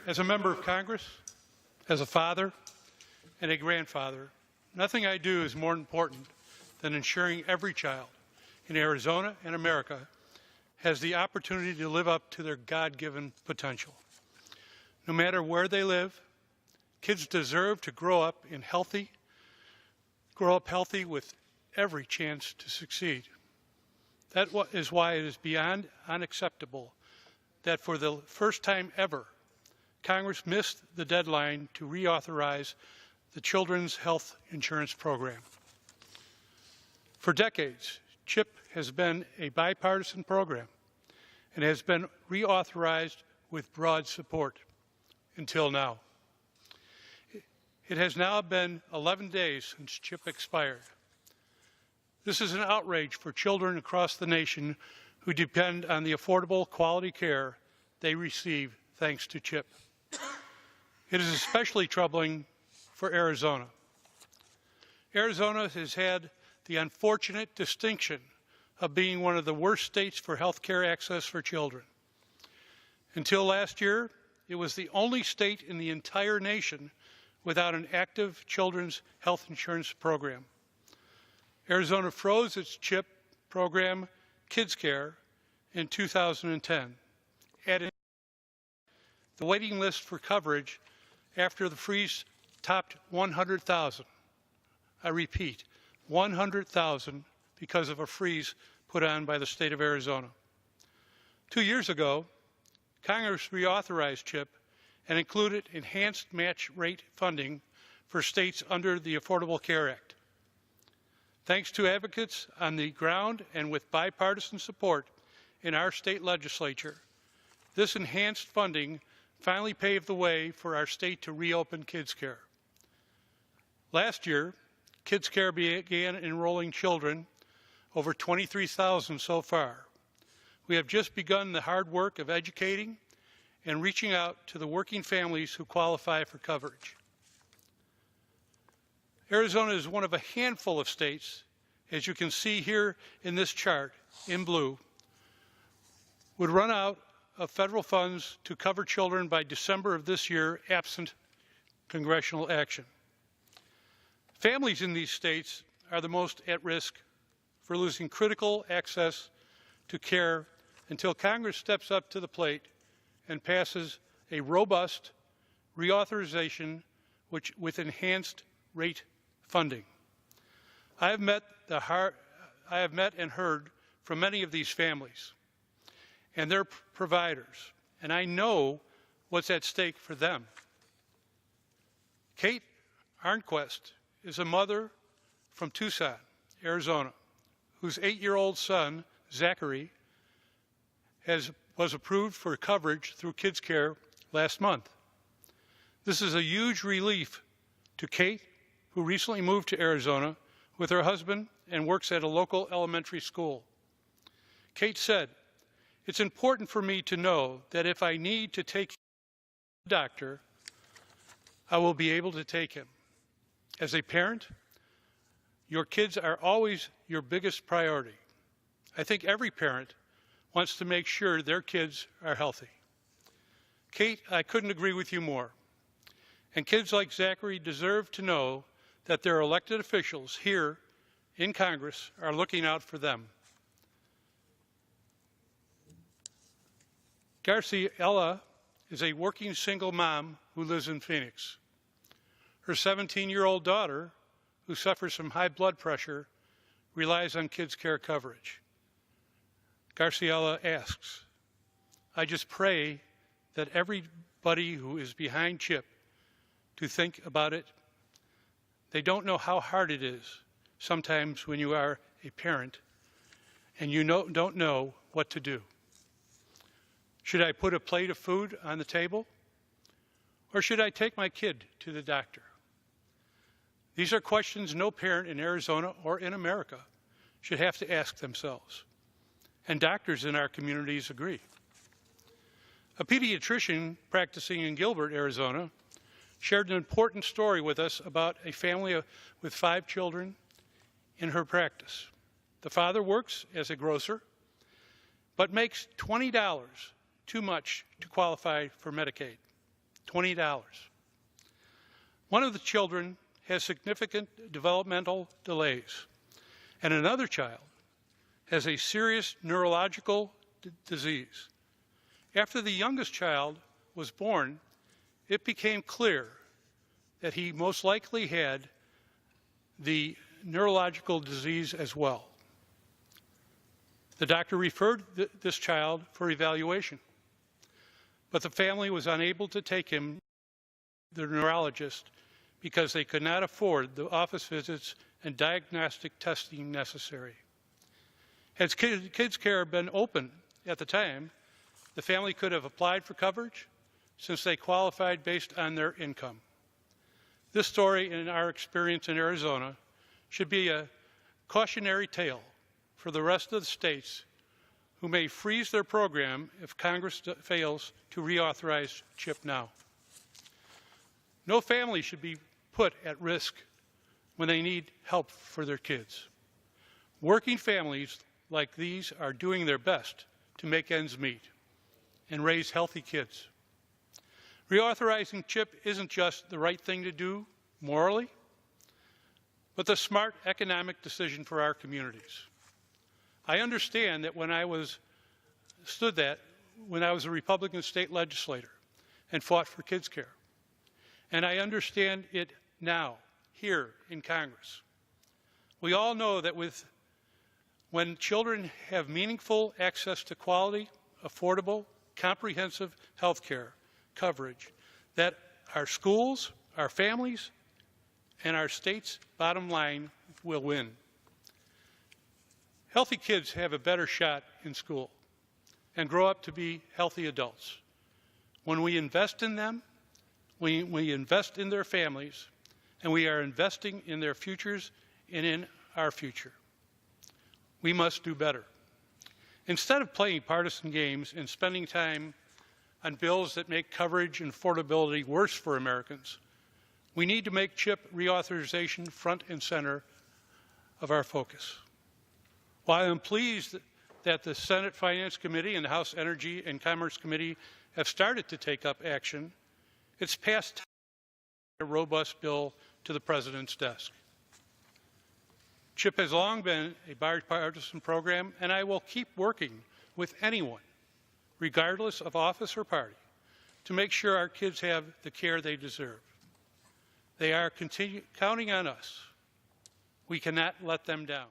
As a member of Congress, as a father, and a grandfather, nothing I do is more important than ensuring every child in Arizona and America has the opportunity to live up to their God-given potential. No matter where they live, kids deserve to grow up healthy with every chance to succeed. That is why it is beyond unacceptable that for the first time ever, Congress missed the deadline to reauthorize the Children's Health Insurance Program. For decades, CHIP has been a bipartisan program and has been reauthorized with broad support until now. It has now been 11 days since CHIP expired. This is an outrage for children across the nation who depend on the affordable quality care they receive thanks to CHIP. It is especially troubling for Arizona. Arizona has had the unfortunate distinction of being one of the worst states for health care access for children. Until last year, it was the only state in the entire nation without an active children's health insurance program. Arizona froze its CHIP program, Kids Care, in 2010, adding the waiting list for coverage after the freeze topped 100,000. I repeat, 100,000 because of a freeze put on by the state of Arizona. 2 years ago, Congress reauthorized CHIP and included enhanced match rate funding for states under the Affordable Care Act. Thanks to advocates on the ground and with bipartisan support in our state legislature, this enhanced funding finally paved the way for our state to reopen Kids Care. Last year, Kids Care began enrolling children, over 23,000 so far. We have just begun the hard work of educating and reaching out to the working families who qualify for coverage. Arizona is one of a handful of states, as you can see here in this chart in blue, would run out of federal funds to cover children by December of this year, absent congressional action. Families in these states are the most at risk for losing critical access to care until Congress steps up to the plate and passes a robust reauthorization with enhanced rate funding. I have met and heard from many of these families and their providers, and I know what's at stake for them. Kate Arnquist is a mother from Tucson, Arizona, whose 8-year-old son, Zachary, was approved for coverage through Kids Care last month. This is a huge relief to Kate, who recently moved to Arizona with her husband and works at a local elementary school. Kate said, "It's important for me to know that if I need to take him to the doctor, I will be able to take him. As a parent, your kids are always your biggest priority. I think every parent wants to make sure their kids are healthy." Kate, I couldn't agree with you more. And kids like Zachary deserve to know that their elected officials here in Congress are looking out for them. Garciela is a working single mom who lives in Phoenix. Her 17-year-old daughter, who suffers from high blood pressure, relies on Kids Care coverage. Garciela asks, "I just pray that everybody who is behind CHIP to think about it. They don't know how hard it is sometimes when you are a parent and you don't know what to do. Should I put a plate of food on the table? Or should I take my kid to the doctor?" These are questions no parent in Arizona or in America should have to ask themselves. And doctors in our communities agree. A pediatrician practicing in Gilbert, Arizona, shared an important story with us about a family with 5 children in her practice. The father works as a grocer, but makes $20 too much to qualify for Medicaid. $20. One of the children has significant developmental delays, and another child has a serious neurological disease. After the youngest child was born, it became clear that he most likely had the neurological disease as well. The doctor referred this child for evaluation, but the family was unable to take him to the neurologist because they could not afford the office visits and diagnostic testing necessary. Had Kids Care been open at the time, the family could have applied for coverage since they qualified based on their income. This story, in our experience in Arizona, should be a cautionary tale for the rest of the states who may freeze their program if Congress fails to reauthorize CHIP now. No family should be put at risk when they need help for their kids. Working families like these are doing their best to make ends meet and raise healthy kids. Reauthorizing CHIP isn't just the right thing to do morally, but the smart economic decision for our communities. I understand that when I was a Republican state legislator and fought for Kids Care. And I understand it now, here in Congress. We all know that when children have meaningful access to quality, affordable, comprehensive health care coverage, that our schools, our families, and our state's bottom line will win. Healthy kids have a better shot in school and grow up to be healthy adults. When we invest in them, we invest in their families, and we are investing in their futures and in our future. We must do better. Instead of playing partisan games and spending time on bills that make coverage and affordability worse for Americans, we need to make CHIP reauthorization front and center of our focus. While I'm pleased that the Senate Finance Committee and the House Energy and Commerce Committee have started to take up action, it's past time to get a robust bill to the President's desk. CHIP has long been a bipartisan program, and I will keep working with anyone, regardless of office or party, to make sure our kids have the care they deserve. They are counting on us. We cannot let them down.